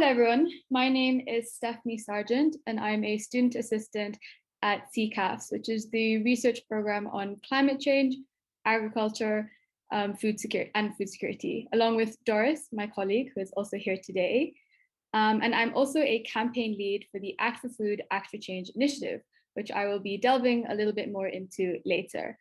Hello, everyone. My name is Stephanie Sargeant, and I'm a student assistant at CCAFS, which is the research program on climate change, agriculture, food security, along with Doris, my colleague, who is also here today. And I'm also a campaign lead for the Act for Food, Act for Change initiative, which I will be delving a little bit more into later.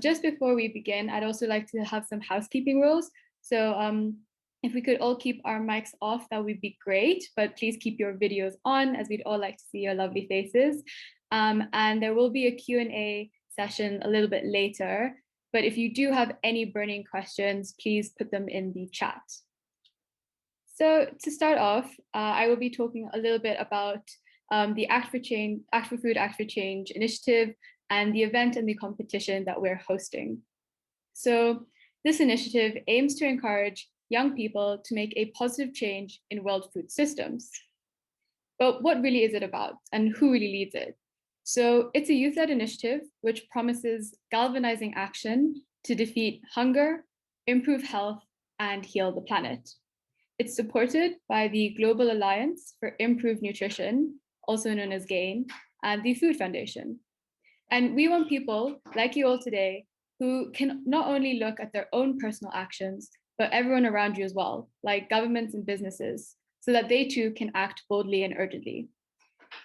Just before we begin, I'd also like to have some housekeeping rules. So if we could all keep our mics off, that would be great, but please keep your videos on as we'd all like to see your lovely faces. And there will be a Q&A session a little bit later, but if you do have any burning questions, please put them in the chat. So to start off, I will be talking a little bit about the Act for Food, Act for Change initiative and the event and the competition that we're hosting. So this initiative aims to encourage young people to make a positive change in world food systems. But what really is it about and who really leads it? So it's a youth-led initiative which promises galvanizing action to defeat hunger, improve health, and heal the planet. It's supported by the Global Alliance for Improved Nutrition, also known as GAIN, and the Food Foundation. And we want people like you all today who can not only look at their own personal actions, but everyone around you as well, like governments and businesses, so that they too can act boldly and urgently.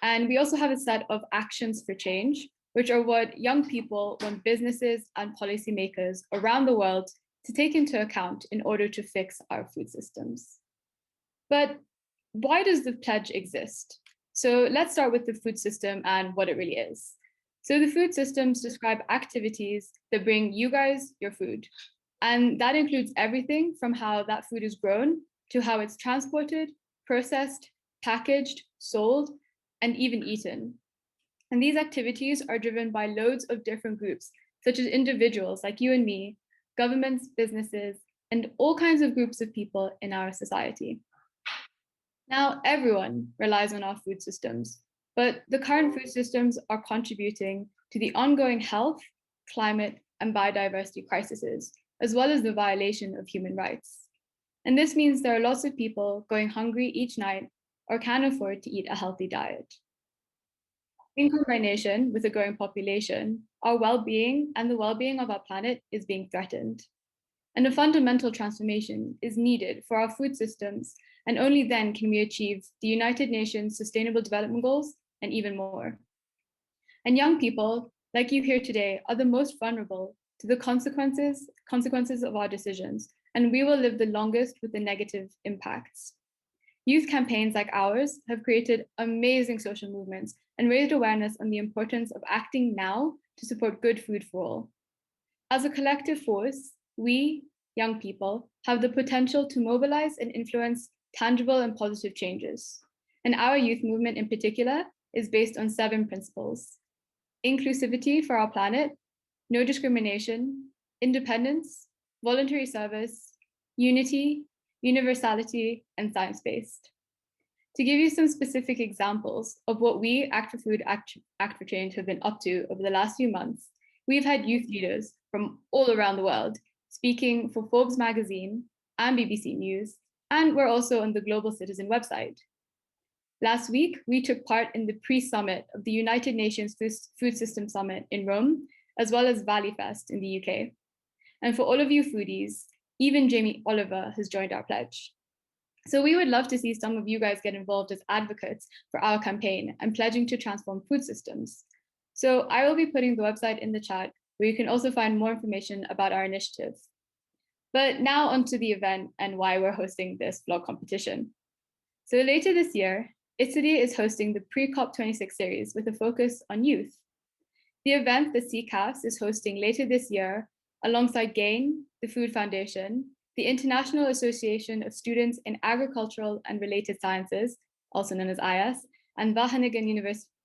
And we also have a set of actions for change, which are what young people want businesses and policymakers around the world to take into account in order to fix our food systems. But why does the pledge exist? So let's start with the food system and what it really is. So the food systems describe activities that bring you guys your food. And that includes everything from how that food is grown to how it's transported, processed, packaged, sold, and even eaten. And these activities are driven by loads of different groups, such as individuals like you and me, governments, businesses, and all kinds of groups of people in our society. Now, everyone relies on our food systems, but the current food systems are contributing to the ongoing health, climate, and biodiversity crises, as well as the violation of human rights. And this means there are lots of people going hungry each night or can't afford to eat a healthy diet. In combination with a growing population, our well-being and the well-being of our planet is being threatened. And a fundamental transformation is needed for our food systems, and only then can we achieve the United Nations Sustainable Development Goals and even more. And young people, like you here today, are the most vulnerable to the consequences of our decisions, and we will live the longest with the negative impacts. Youth campaigns like ours have created amazing social movements and raised awareness on the importance of acting now to support good food for all. As a collective force, we, young people, have the potential to mobilize and influence tangible and positive changes. And our youth movement in particular is based on 7 principles: inclusivity for our planet, no discrimination, independence, voluntary service, unity, universality, and science-based. To give you some specific examples of what we, Act for Food, Act for Change, have been up to over the last few months, we've had youth leaders from all around the world speaking for Forbes magazine and BBC News, and we're also on the Global Citizen website. Last week, we took part in the pre-summit of the United Nations Food System Summit in Rome, as well as Valley Fest in the UK. And for all of you foodies, even Jamie Oliver has joined our pledge. So we would love to see some of you guys get involved as advocates for our campaign and pledging to transform food systems. So I will be putting the website in the chat, where you can also find more information about our initiative. But now onto the event and why we're hosting this vlog competition. So later this year, Italy is hosting the pre-COP26 series with a focus on youth. The event that CCAFS is hosting later this year, alongside GAIN, the Food Foundation, the International Association of Students in Agricultural and Related Sciences, also known as IAS, and Wageningen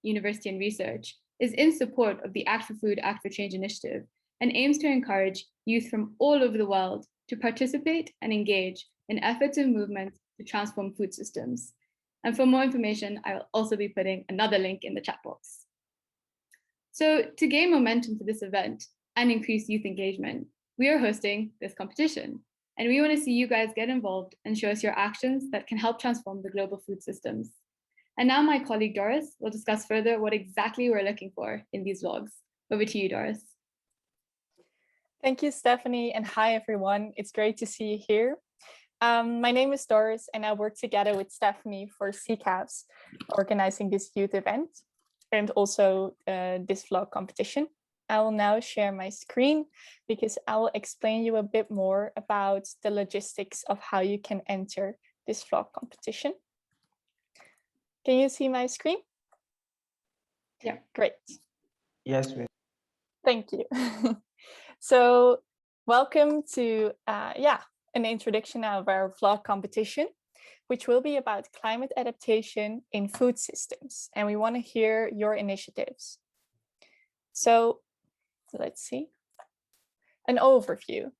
University and Research, is in support of the Act for Food, Act for Change initiative and aims to encourage youth from all over the world to participate and engage in efforts and movements to transform food systems. And for more information, I will also be putting another link in the chat box. So to gain momentum for this event and increase youth engagement, we are hosting this competition. And we want to see you guys get involved and show us your actions that can help transform the global food systems. And now my colleague Doris will discuss further what exactly we're looking for in these vlogs. Over to you, Doris. Thank you, Stephanie, and hi, everyone. It's great to see you here. My name is Doris, and I work together with Stephanie for CCAFS, organizing this youth event and also this vlog competition. I will now share my screen because I will explain you a bit more about the logistics of how you can enter this vlog competition. Can you see my screen? Yeah. Great. Yes, ma'am. Thank you. So welcome to an introduction of our vlog competition, which will be about climate adaptation in food systems. And we want to hear your initiatives. So let's see. An overview.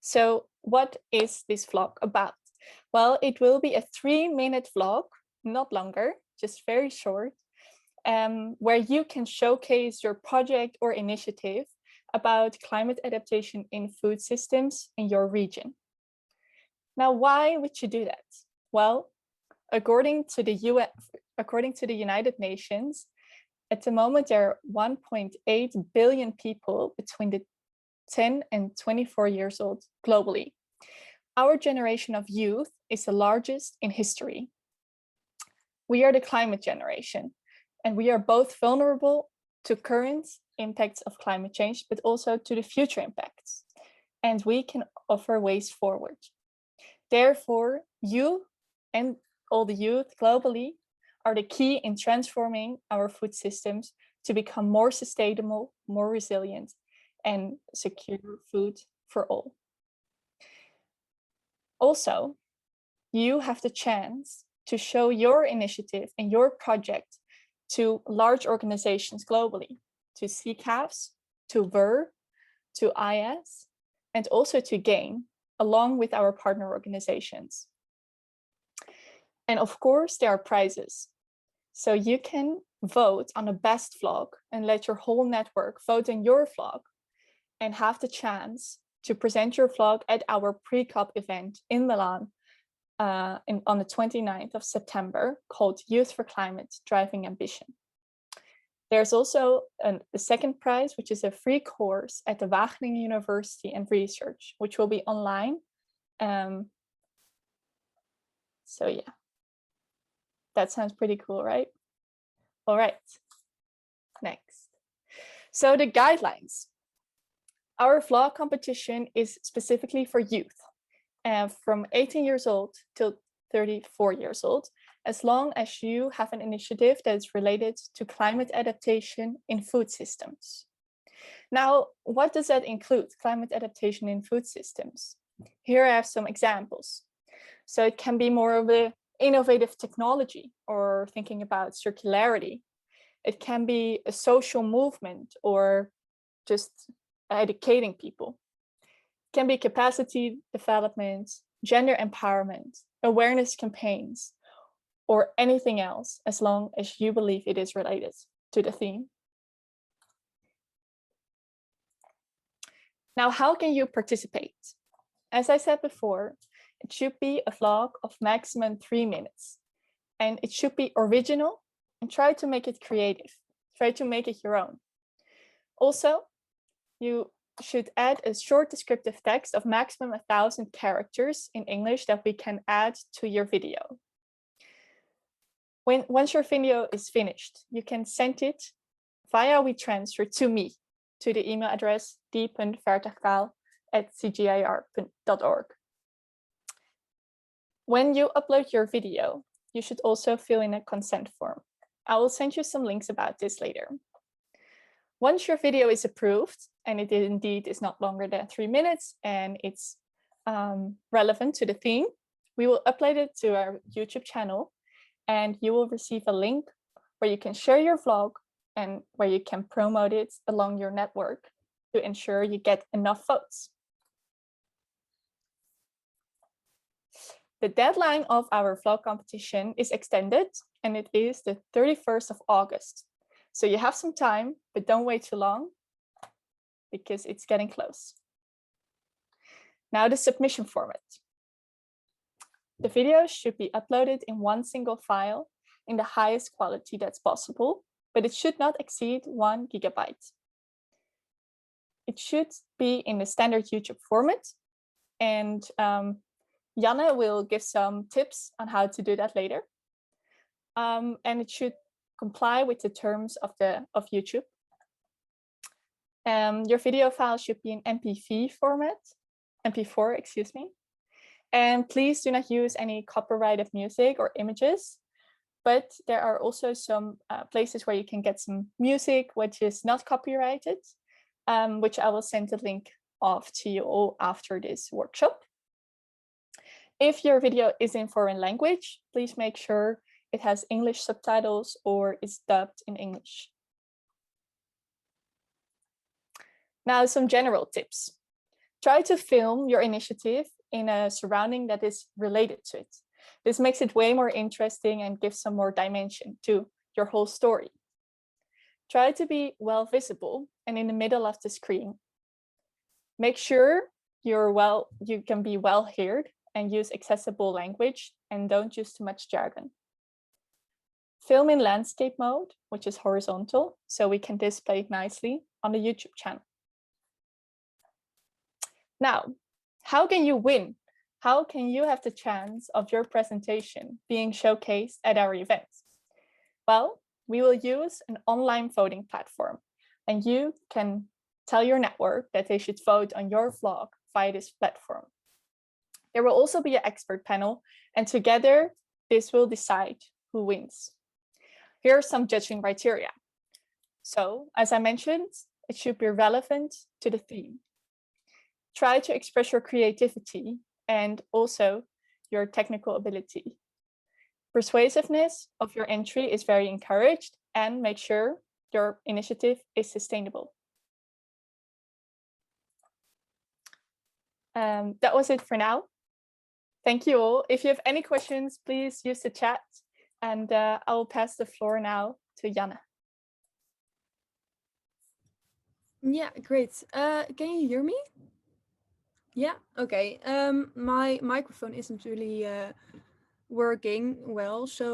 So what is this vlog about? Well, it will be a 3-minute vlog, not longer, just very short, where you can showcase your project or initiative about climate adaptation in food systems in your region. Now, why would you do that? Well, according to the United Nations, at the moment there are 1.8 billion people between the 10 and 24 years old globally. Our generation of youth is the largest in history. We are the climate generation, and we are both vulnerable to current impacts of climate change, but also to the future impacts. And we can offer ways forward. Therefore, you and all the youth globally are the key in transforming our food systems to become more sustainable, more resilient, and secure food for all. Also, you have the chance to show your initiative and your project to large organizations globally, to CCAFS, to WER, to IS, and also to GAIN, along with our partner organizations. And of course, there are prizes. So you can vote on the best vlog and let your whole network vote on your vlog and have the chance to present your vlog at our pre-COP event in Milan on the 29th of September, called Youth for Climate, Driving Ambition. There's also a second prize, which is a free course at the Wageningen University and Research, which will be online. So yeah, that sounds pretty cool, right? All right, next. So the guidelines. Our vlog competition is specifically for youth, from 18 years old till 34 years old, as long as you have an initiative that is related to climate adaptation in food systems. Now, what does that include, climate adaptation in food systems? Here I have some examples. So it can be more of an innovative technology or thinking about circularity. It can be a social movement or just educating people. It can be capacity development, gender empowerment, awareness campaigns, or anything else, as long as you believe it is related to the theme. Now, how can you participate? As I said before, it should be a vlog of maximum 3 minutes, and it should be original, and try to make it creative. Try to make it your own. Also, you should add a short descriptive text of maximum 1,000 characters in English that we can add to your video. Once your video is finished, you can send it via WeTransfer to me, to the email address d.verticaal@cgiar.org. When you upload your video, you should also fill in a consent form. I will send you some links about this later. Once your video is approved, and it indeed is not longer than 3 minutes, and it's relevant to the theme, we will upload it to our YouTube channel, and you will receive a link where you can share your vlog and where you can promote it along your network to ensure you get enough votes. The deadline of our vlog competition is extended, and it is the 31st of August. So you have some time, but don't wait too long because it's getting close. Now the submission format. The videos should be uploaded in one single file in the highest quality that's possible, but it should not exceed 1 gigabyte. It should be in the standard YouTube format, and Janne will give some tips on how to do that later. And it should comply with the terms of YouTube. Your video file should be in MP4 format, MP4, excuse me. And please do not use any copyrighted music or images, but there are also some places where you can get some music which is not copyrighted, which I will send the link of to you all after this workshop. If your video is in foreign language, please make sure it has English subtitles or is dubbed in English. Now, some general tips. Try to film your initiative in a surrounding that is related to it. This makes it way more interesting and gives some more dimension to your whole story. Try to be well visible and in the middle of the screen. Make sure you can be well heard and use accessible language and don't use too much jargon. Film in landscape mode, which is horizontal, so we can display it nicely on the YouTube channel. Now, how can you win? How can you have the chance of your presentation being showcased at our event? Well, we will use an online voting platform, and you can tell your network that they should vote on your vlog via this platform. There will also be an expert panel, and together this will decide who wins. Here are some judging criteria. So, as I mentioned, it should be relevant to the theme. Try to express your creativity and also your technical ability. Persuasiveness of your entry is very encouraged, and make sure your initiative is sustainable. That was it for now. Thank you all. If you have any questions, please use the chat, and I will pass the floor now to Janne. Yeah, great. Can you hear me? Yeah, okay. My microphone isn't really working well, so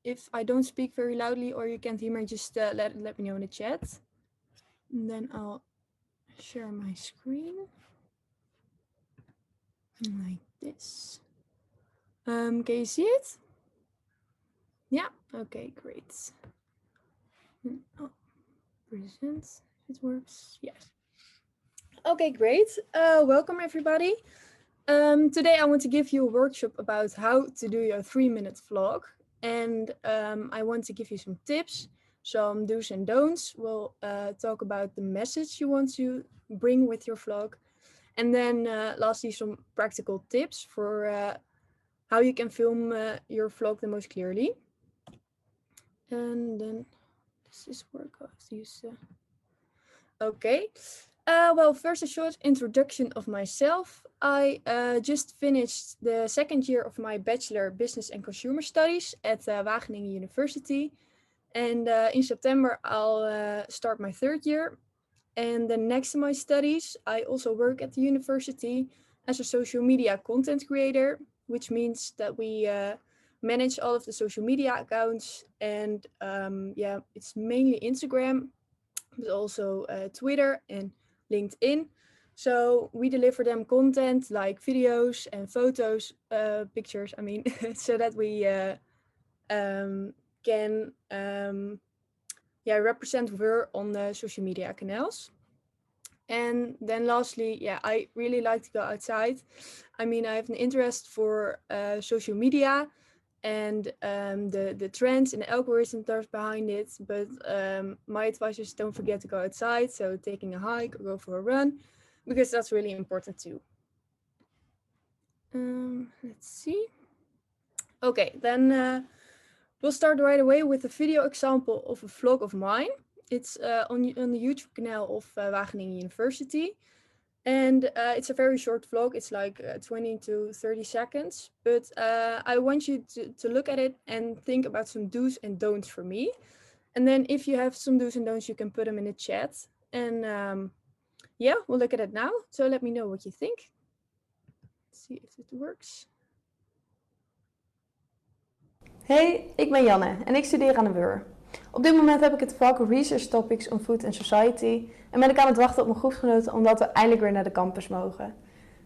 if I don't speak very loudly or you can't hear me, just let me know in the chat. And then I'll share my screen like this. Can you see it? Yeah, okay, great. Oh, present, if it works, yes. Okay, great. Welcome everybody. Today I want to give you a workshop about how to do your 3-minute vlog, and I want to give you some tips, some do's and don'ts. We'll talk about the message you want to bring with your vlog, and then lastly some practical tips for how you can film your vlog the most clearly. And then does this work? Okay. Well, first a short introduction of myself. I just finished the 2nd year of my Bachelor Business and Consumer Studies at Wageningen University. And in September, I'll start my 3rd year. And then next to my studies, I also work at the university as a social media content creator, which means that we manage all of the social media accounts. And yeah, it's mainly Instagram, but also Twitter and LinkedIn. So we deliver them content like videos and photos, pictures, I mean, so that we can represent Word on the social media channels. And then lastly, yeah, I really like to go outside. I mean, I have an interest for social media and the trends and the algorithm that's behind it. But my advice is don't forget to go outside. So taking a hike or go for a run, because that's really important too. Let's see. Okay, then we'll start right away with a video example of a vlog of mine. It's on the YouTube channel of Wageningen University. And it's a very short vlog. It's like 20 to 30 seconds. But I want you to look at it and think about some do's and don'ts for me. And then if you have some do's and don'ts, you can put them in the chat. And yeah, we'll look at it now. So let me know what you think. see if it works. Hey, ik ben Janne en ik studeer aan de WUR. Op dit moment heb ik het vak Research Topics on Food and Society en ben ik aan het wachten op mijn groepsgenoten omdat we eindelijk weer naar de campus mogen.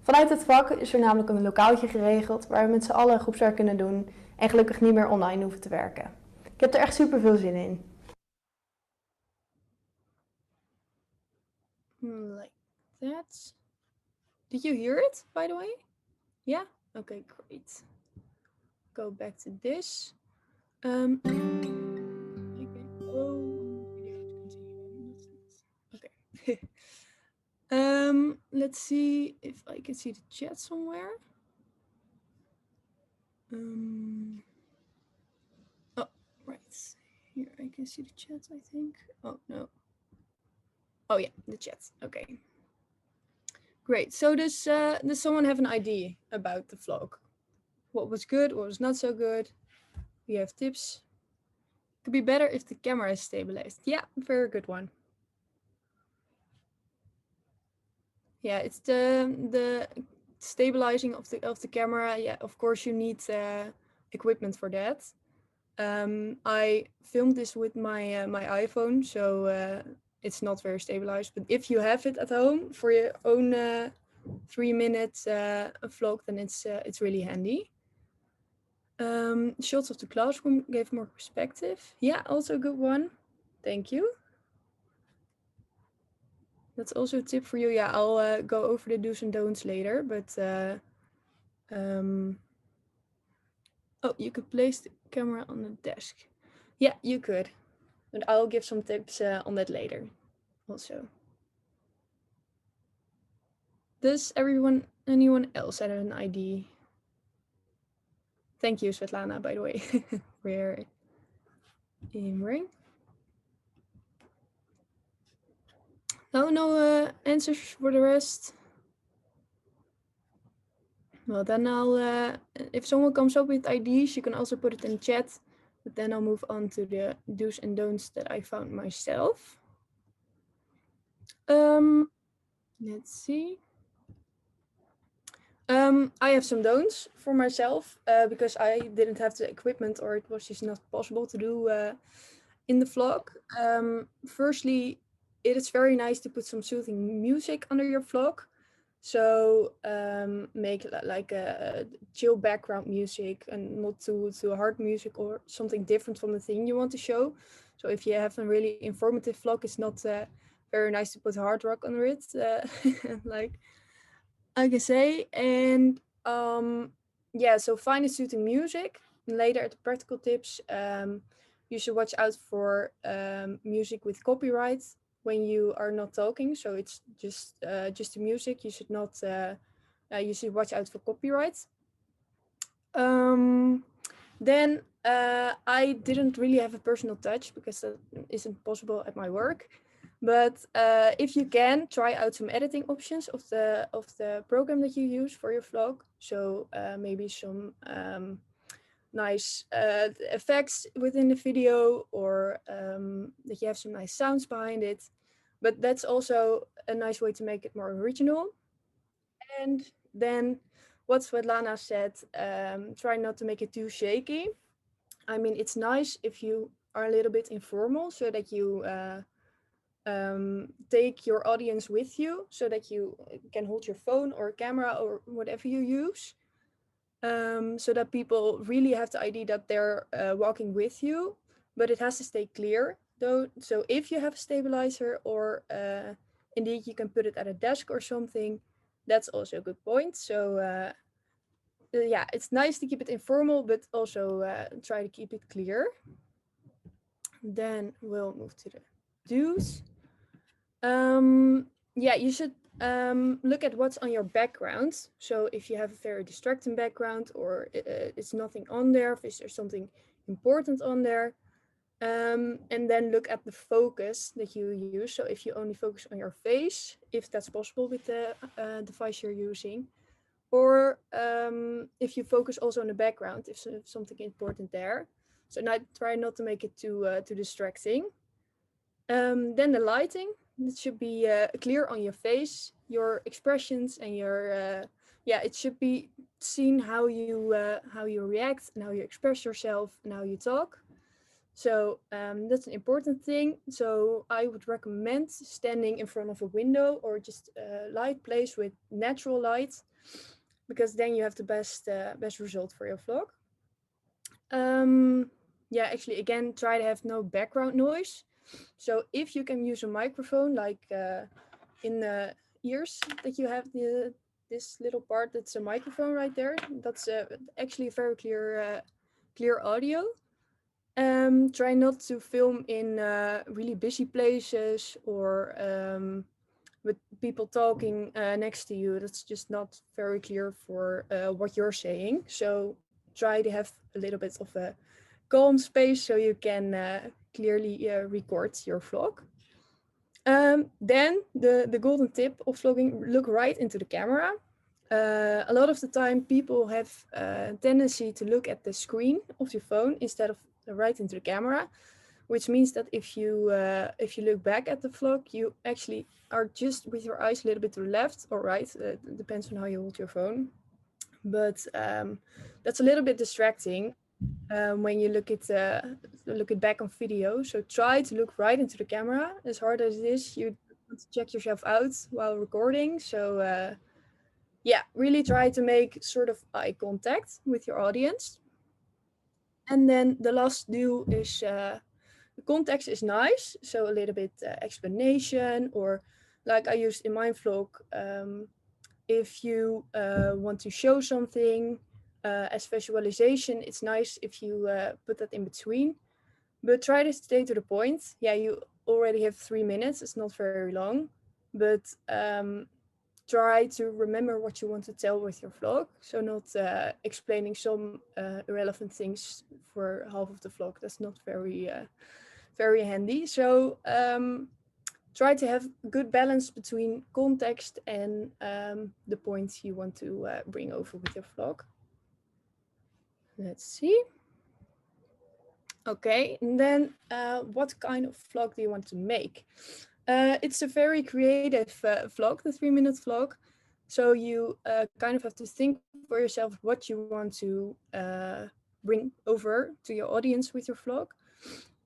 Vanuit het vak is er namelijk een lokaaltje geregeld waar we met z'n allen groepswerk kunnen doen en gelukkig niet meer online hoeven te werken. Ik heb er echt super veel zin in. Like that. Did you hear it, by the way? Yeah? Okay, great. Go back to this. Okay. Okay. Let's see if I can see the chat somewhere. Oh, right. Here I can see the chat, I think. Oh, no. Oh, yeah, the chat. Okay. Great. So does someone have an idea about the vlog? What was good? What was not so good? We have tips. Could be better if the camera is stabilized. Yeah, very good one. Yeah, it's the stabilizing of the camera. Yeah, of course you need equipment for that. I filmed this with my my iPhone, so it's not very stabilized. But if you have it at home for your own 3-minute vlog, then it's really handy. Shots of the classroom gave more perspective. Yeah, also a good one. Thank you. That's also a tip for you. Yeah, I'll go over the do's and don'ts later, but oh, you could place the camera on the desk. Yeah, you could, but I'll give some tips on that later also. Does anyone else have an idea? Thank you, Svetlana, by the way, for your ring. No answers for the rest. Well, then I'll, if someone comes up with ideas, you can also put it in chat, but then I'll move on to the do's and don'ts that I found myself. Let's see. I have some don'ts for myself because I didn't have the equipment or it was just not possible to do in the vlog. Firstly, it is very nice to put some soothing music under your vlog. So make like a chill background music and not too hard music or something different from the thing you want to show. So if you have a really informative vlog, it's not very nice to put hard rock under it, like I can say. And yeah, so find a soothing music. And later at the practical tips, you should watch out for music with copyright when you are not talking. So it's just the music. You should not. You should watch out for copyright. Then I didn't really have a personal touch because that isn't possible at my work. But if you can, try out some editing options of the program that you use for your vlog. So maybe some nice effects within the video, or that you have some nice sounds behind it. But that's also a nice way to make it more original. And then what Svetlana said, try not to make it too shaky. I mean, it's nice if you are a little bit informal so that you take your audience with you so that you can hold your phone or camera or whatever you use. So that people really have the idea that they're walking with you, but it has to stay clear though. So if you have a stabilizer or indeed you can put it at a desk or something, that's also a good point. So yeah, it's nice to keep it informal, but also try to keep it clear. Then we'll move to the do's. Yeah, you should look at what's on your background. So if you have a very distracting background or it's nothing on there, if there's something important on there, and then look at the focus that you use. So if you only focus on your face, if that's possible with the device you're using, or if you focus also on the background, if something important there. So now try not to make it too distracting. Then the lighting, it should be clear on your face, your expressions and your yeah, it should be seen how you react and how you express yourself and how you talk. So that's an important thing. So I would recommend standing in front of a window or just a light place with natural light, because then you have the best result for your vlog. Yeah, actually, again, try to have no background noise. So if you can use a microphone, like in the ears that you have this little part, that's a microphone right there. That's actually very clear audio. Try not to film in really busy places or with people talking next to you. That's just not very clear for what you're saying. So try to have a little bit of a calm space so you can clearly record your vlog. Then the golden tip of vlogging: look right into the camera. A lot of the time people have a tendency to look at the screen of your phone instead of right into the camera, which means that if you look back at the vlog, you actually are just with your eyes a little bit to the left or right. It depends on how you hold your phone. But that's a little bit distracting when you look it back on video. So try to look right into the camera. As hard as it is, you want to check yourself out while recording. So yeah, really try to make sort of eye contact with your audience. And then the last do is the context is nice. So a little bit explanation, or like I used in my vlog, if you want to show something as visualization, it's nice if you put that in between. But try to stay to the point. Yeah, you already have 3 minutes. It's not very long. But try to remember what you want to tell with your vlog. So not explaining some irrelevant things for half of the vlog. That's not very handy. So try to have good balance between context and the points you want to bring over with your vlog. Let's see. Okay, and then what kind of vlog do you want to make? It's a very creative vlog, the 3-minute vlog. So you kind of have to think for yourself what you want to bring over to your audience with your vlog.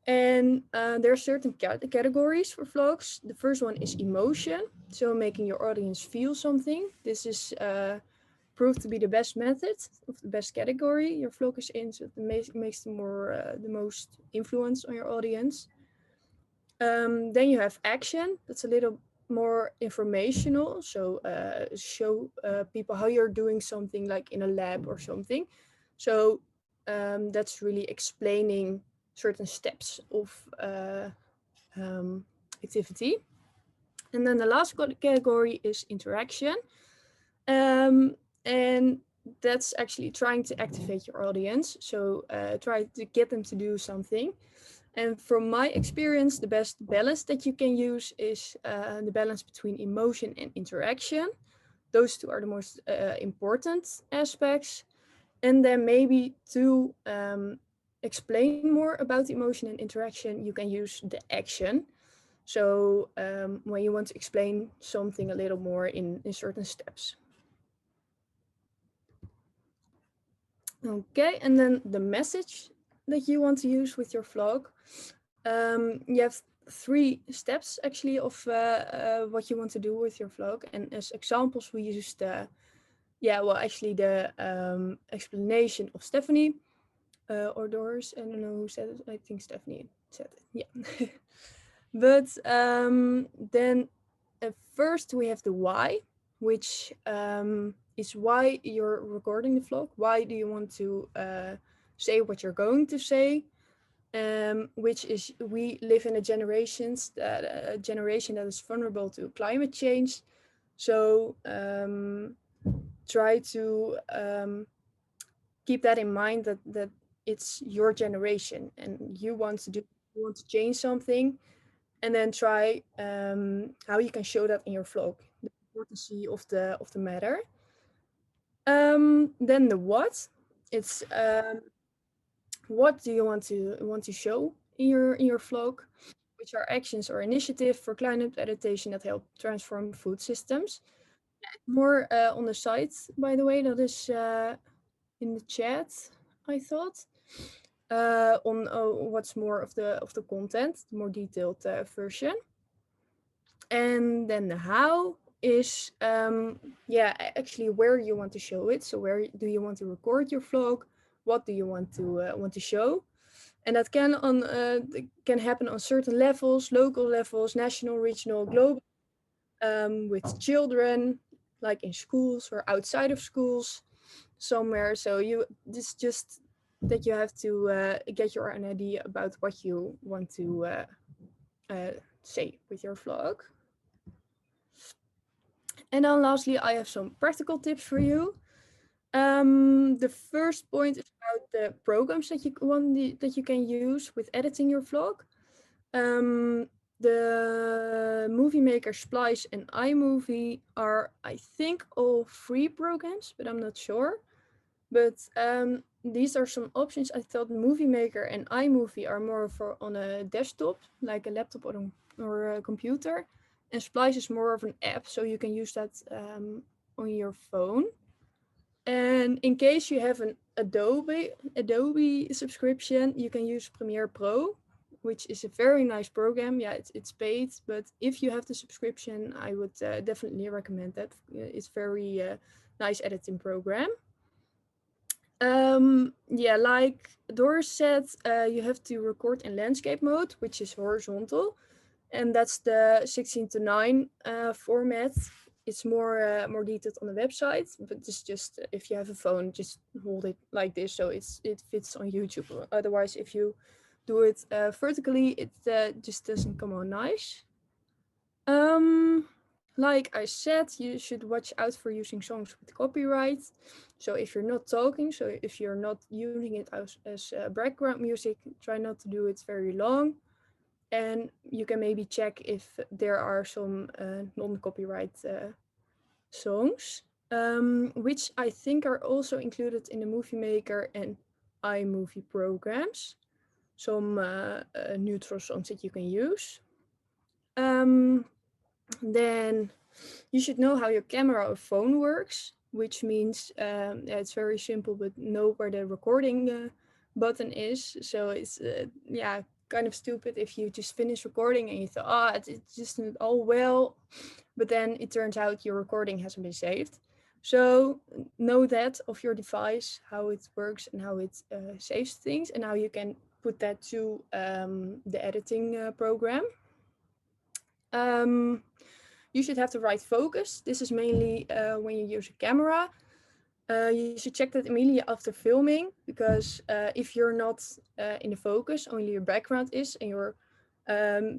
And there are certain categories for vlogs. The first one is emotion, so making your audience feel something. This is proved to be the best method of the best category your vlog is in, so it makes the most influence on your audience. Then you have action. That's a little more informational, so show people how you're doing something, like in a lab or something. So that's really explaining certain steps of activity. And then the last category is interaction. And that's actually trying to activate your audience. So try to get them to do something. And from my experience, the best balance that you can use is the balance between emotion and interaction. Those two are the most important aspects. And then maybe to explain more about emotion and interaction, you can use the action. So when you want to explain something a little more in certain steps. Okay, and then the message that you want to use with your vlog. You have 3 steps actually of what you want to do with your vlog. And as examples, we used the explanation of Stephanie or Doris. I don't know who said it. I think Stephanie said it. Yeah. But then first we have the why, which is why you're recording the vlog. Why do you want to say what you're going to say? Which is, we live in a generation that is vulnerable to climate change. So try to keep that in mind, that it's your generation and you want to change something, and then try how you can show that in your vlog, the importance of the matter. Then the what, it's what do you want to show in your vlog, which are actions or initiatives for climate adaptation that help transform food systems. More on the site, by the way, that is in the chat, I thought. On what's more of the content, the more detailed version. And then the how is actually where you want to show it. So where do you want to record your vlog? What do you want to show? And that can happen on certain levels, local levels, national, regional, global, with children, like in schools or outside of schools somewhere. So this just that you have to get your own idea about what you want to say with your vlog. And then lastly, I have some practical tips for you. The first point is about the programs that you can use with editing your vlog. The Movie Maker, Splice, and iMovie are, I think, all free programs, but I'm not sure. But these are some options. I thought Movie Maker and iMovie are more for on a desktop, like a laptop or a computer. And Splice is more of an app, so you can use that on your phone. And in case you have an Adobe subscription, you can use Premiere Pro, which is a very nice program. Yeah, it's paid, but if you have the subscription, I would definitely recommend that. It's very nice editing program. Like Doris said, you have to record in landscape mode, which is horizontal, and that's the 16:9 format. It's more detailed on the website, but it's just if you have a phone, just hold it like this so it fits on YouTube. Otherwise, if you do it vertically, it just doesn't come out nice. Like I said, you should watch out for using songs with copyright. So if you're not talking, so if you're not using it as background music, try not to do it very long. And you can maybe check if there are some non-copyright songs, which I think are also included in the Movie Maker and iMovie programs. Some neutral songs that you can use. Then you should know how your camera or phone works, which means it's very simple, but know where the recording button is. So it's kind of stupid if you just finish recording and you thought, it's just not all well, but then it turns out your recording hasn't been saved. So know that of your device, how it works and how it saves things, and how you can put that to the editing program. You should have the right focus. This is mainly when you use a camera. You should check that immediately after filming, because if you're not in the focus, only your background is, and your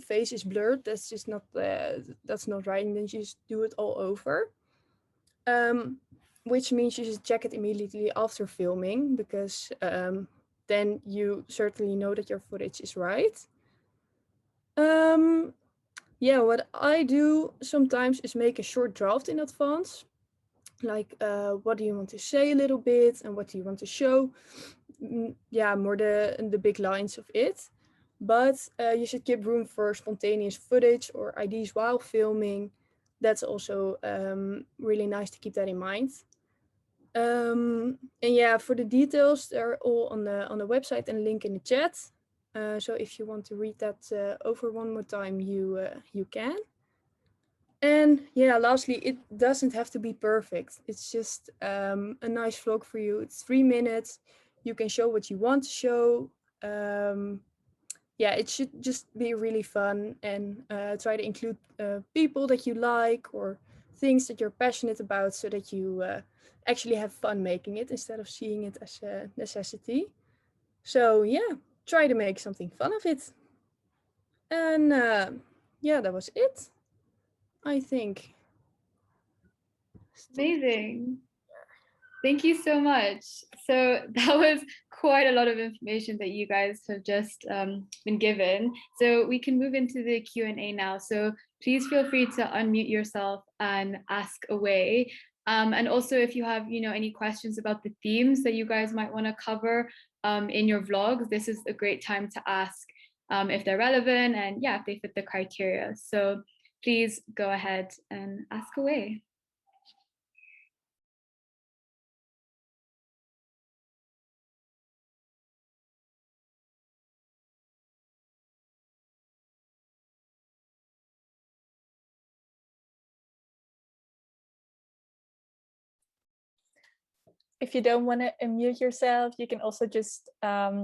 face is blurred, that's just not that's not right, and then you just do it all over. Which means you should check it immediately after filming, because then you certainly know that your footage is right. Yeah, what I do sometimes is make a short draft in advance. Like, what do you want to say a little bit, and what do you want to show? Yeah, more the big lines of it. But you should keep room for spontaneous footage or ideas while filming. That's also really nice to keep that in mind. And yeah, for the details, they're all on the website and link in the chat. So if you want to read that over one more time, you can. And yeah, lastly, it doesn't have to be perfect. It's just a nice vlog for you. It's 3 minutes. You can show what you want to show. Yeah, it should just be really fun, and try to include people that you like or things that you're passionate about, so that you actually have fun making it instead of seeing it as a necessity. So yeah, try to make something fun of it. And yeah, that was it, I think. Amazing. Thank you so much. So that was quite a lot of information that you guys have just been given. So we can move into the Q&A now. So please feel free to unmute yourself and ask away. And also, if you have any questions about the themes that you guys might want to cover in your vlogs, this is a great time to ask if they're relevant and if they fit the criteria. So please go ahead and ask away. if you don't want to unmute yourself, you can also just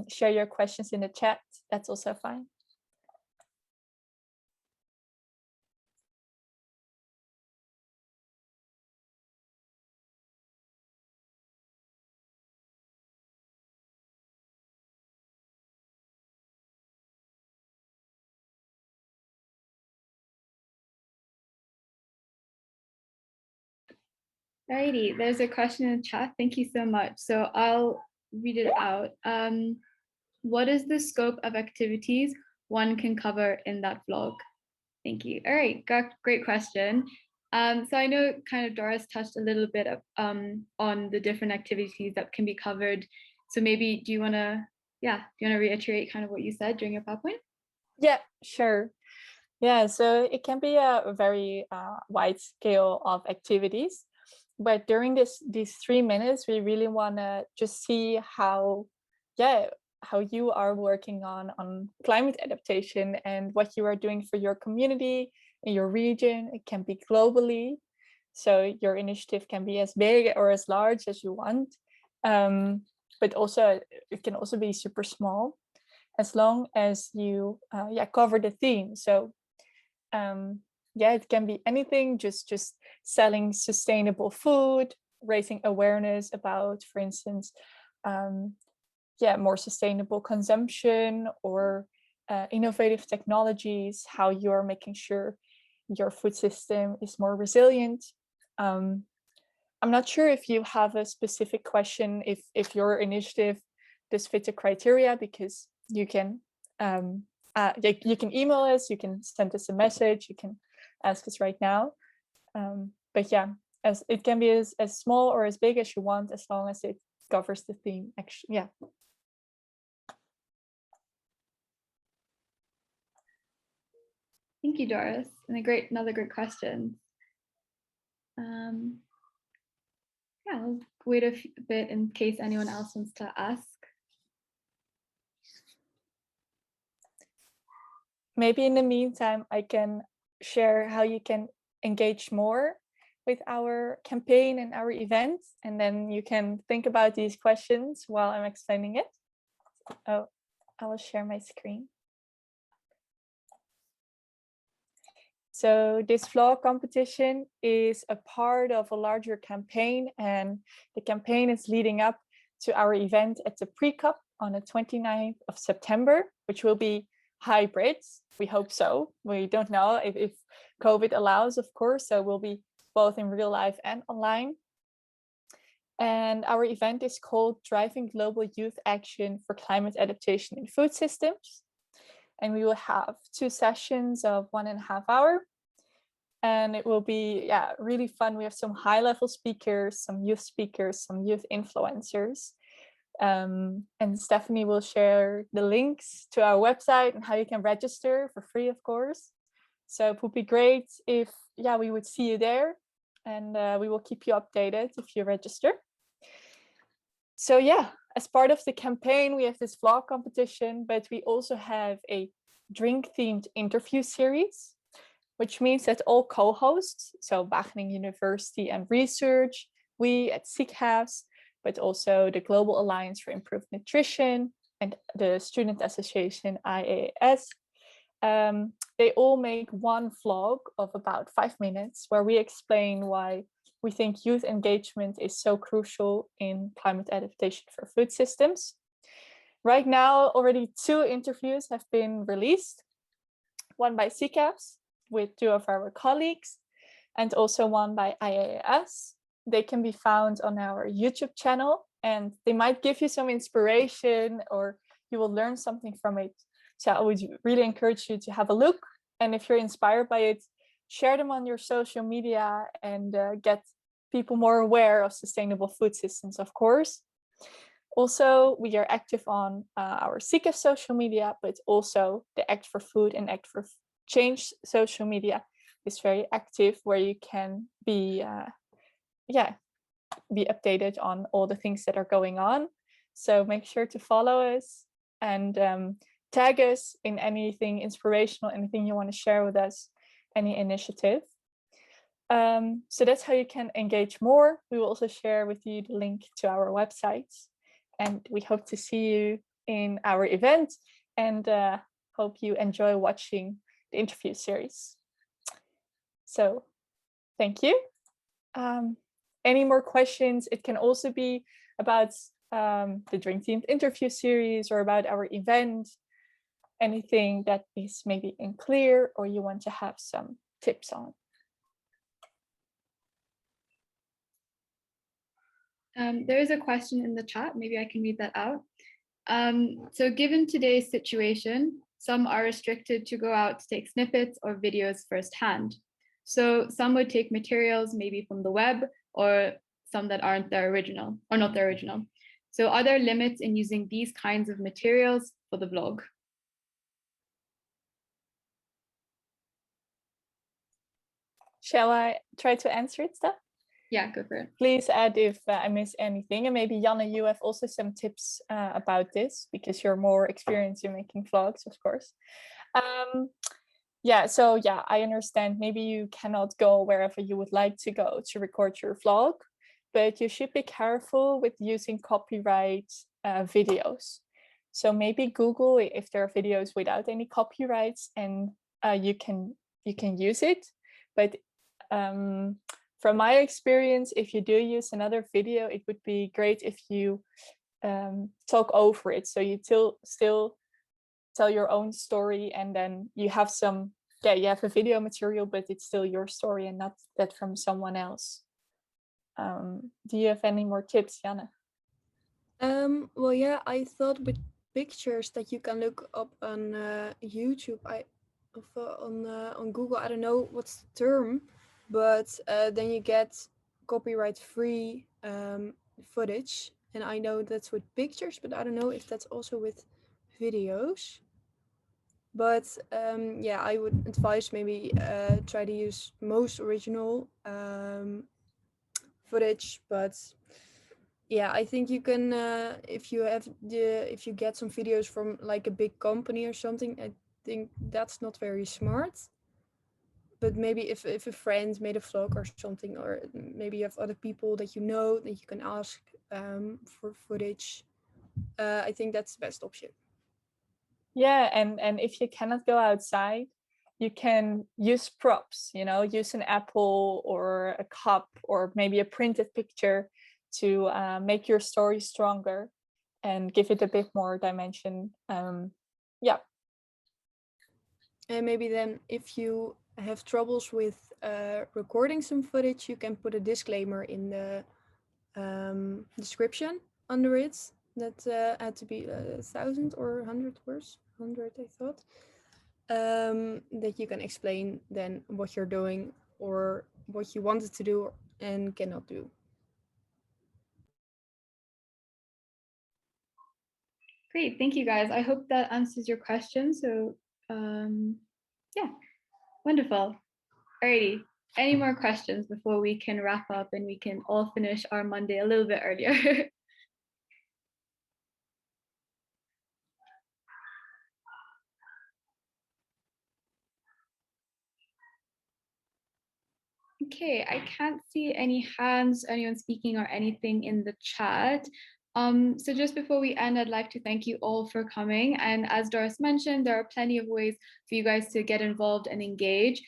share your questions in the chat. That's also fine. Alrighty, there's a question in chat. Thank you so much. So I'll read it out. What is the scope of activities one can cover in that vlog? Thank you. All right, great question. So I know kind of Doris touched a little bit of, on the different activities that can be covered. So maybe do you want to reiterate kind of what you said during your PowerPoint? Yeah, sure. Yeah, so it can be a very wide scale of activities. But during these 3 minutes, we really want to just see how you are working on climate adaptation and what you are doing for your community in your region. It can be globally, so your initiative can be as big or as large as you want, but also it can also be super small, as long as you cover the theme. So it can be anything, just selling sustainable food, raising awareness about, for instance, more sustainable consumption, or innovative technologies, how you're making sure your food system is more resilient. I'm not sure if you have a specific question, if your initiative does fit the criteria, because you can you can email us, you can send us a message, you can ask us right now. But yeah, as it can be as small or as big as you want, as long as it covers the theme. Actually, yeah. Thank you, Doris, and another great question. I'll wait a bit in case anyone else wants to ask. Maybe in the meantime, I can share how you can engage more with our campaign and our events, and then you can think about these questions while I'm explaining it. Oh, I will share my screen. So this vlog competition is a part of a larger campaign, and the campaign is leading up to our event at the Pre-Cup on the 29th of September, which will be hybrid. We hope so. We don't know if COVID allows, of course, so we'll be both in real life and online. And our event is called Driving Global Youth Action for Climate Adaptation in Food Systems. And we will have 2 sessions of 1.5 hours. And it will be really fun. We have some high-level speakers, some youth influencers. And Stephanie will share the links to our website and how you can register for free, of course. So it would be great if we would see you there, and we will keep you updated if you register. So as part of the campaign, we have this vlog competition, but we also have a drink-themed interview series, which means that all co-hosts, so Wageningen University and Research, we at CCAFS, but also the Global Alliance for Improved Nutrition and the Student Association IAS, they all make one vlog of about 5 minutes where we explain why we think youth engagement is so crucial in climate adaptation for food systems. Right now, already 2 interviews have been released, one by CCAFS with 2 of our colleagues, and also one by IAS. They can be found on our YouTube channel, and they might give you some inspiration, or you will learn something from it. So I would really encourage you to have a look. And if you're inspired by it, share them on your social media and get people more aware of sustainable food systems, of course. Also, we are active on our CCAFS social media, but also the Act for Food and Act for Change social media is very active, where you can be updated on all the things that are going on. So make sure to follow us and tag us in anything inspirational, anything you want to share with us, any initiative. So that's how you can engage more. We will also share with you the link to our websites, and we hope to see you in our event, and hope you enjoy watching the interview series. So thank you. Any more questions? It can also be about the Dream Team interview series or about our event, anything that is maybe unclear or you want to have some tips on. There is a question in the chat, maybe I can read that out. So given today's situation, some are restricted to go out to take snippets or videos firsthand. So some would take materials maybe from the web or some that aren't their original or not their original. So are there limits in using these kinds of materials for the vlog? Shall I try to answer it, Steph? Yeah, go for it. Please add if I miss anything. And maybe Janne, you have also some tips about this because you're more experienced in making vlogs, of course. Yeah, so yeah, I understand. Maybe you cannot go wherever you would like to go to record your vlog, but you should be careful with using copyright videos. So maybe Google if there are videos without any copyrights, and you can use it. But from my experience, if you do use another video, it would be great if you talk over it. So you still tell your own story, and then you have some, you have a video material, but it's still your story and not that from someone else. Do you have any more tips, Janne? Well, yeah, I thought with pictures that you can look up on YouTube, on Google, I don't know what's the term, but then you get copyright-free footage, and I know that's with pictures, but I don't know if that's also with videos. But yeah, I would advise maybe try to use most original footage, but yeah, I think you can if you get some videos from like a big company or something, I think that's not very smart. But maybe if a friend made a vlog or something, or maybe you have other people that you know that you can ask for footage, I think that's the best option. Yeah, and if you cannot go outside, you can use props, use an apple or a cup or maybe a printed picture to make your story stronger and give it a bit more dimension. Yeah. And maybe then if you have troubles with recording some footage, you can put a disclaimer in the description under it that had to be 1,000 or 100 words. 100, I thought. That you can explain then what you're doing or what you wanted to do and cannot do. Great, thank you guys. I hope that answers your question. So yeah, wonderful. Alrighty, any more questions before we can wrap up and we can all finish our Monday a little bit earlier? Okay, I can't see any hands, anyone speaking or anything in the chat. So just before we end, I'd like to thank you all for coming. And as Doris mentioned, there are plenty of ways for you guys to get involved and engage.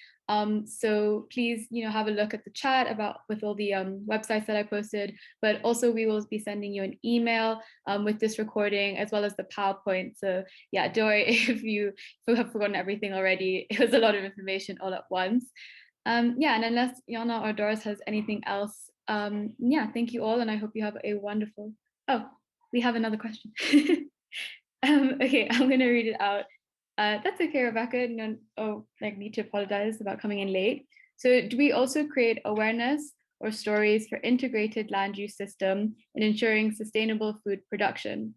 So please, have a look at the chat with all the websites that I posted, but also we will be sending you an email with this recording as well as the PowerPoint. So yeah, Dory, if you have forgotten everything already, it was a lot of information all at once. Yeah, and unless Jana or Doris has anything else, yeah, thank you all, and I hope you have a wonderful. Oh, we have another question. Okay, I'm gonna read it out. That's okay, Rebecca. No, I need to apologize about coming in late. So, do we also create awareness or stories for integrated land use system in ensuring sustainable food production?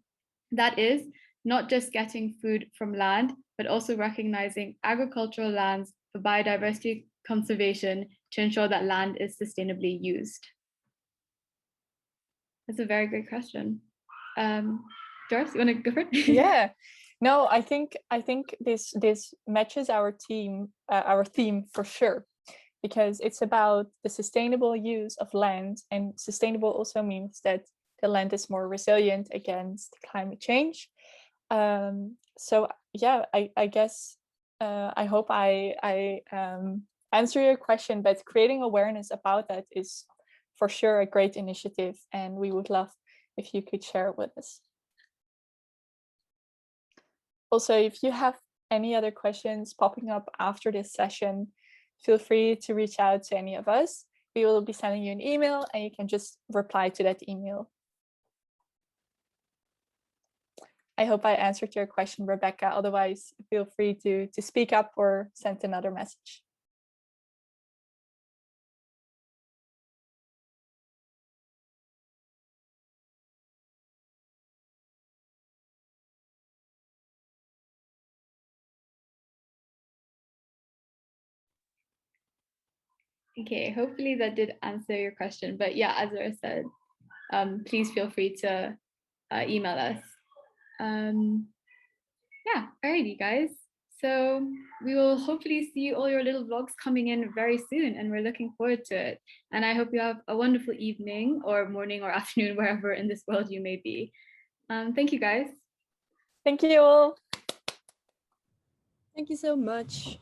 That is, not just getting food from land, but also recognizing agricultural lands for biodiversity conservation to ensure that land is sustainably used? That's a very great question. Doris, you want to go for it? Yeah, no, I think this matches our theme for sure. because it's about the sustainable use of land, and sustainable also means that the land is more resilient against climate change. So yeah, I guess I hope I answer your question, but creating awareness about that is for sure a great initiative, and we would love if you could share it with us. Also, if you have any other questions popping up after this session, feel free to reach out to any of us. We will be sending you an email and you can just reply to that email. I hope I answered your question, Rebecca. Otherwise, feel free to speak up or send another message. Okay, hopefully that did answer your question. But yeah, as I said, please feel free to email us. Yeah, alrighty, guys. So we will hopefully see all your little vlogs coming in very soon, and we're looking forward to it. And I hope you have a wonderful evening or morning or afternoon, wherever in this world you may be. Thank you, guys. Thank you all. Thank you so much.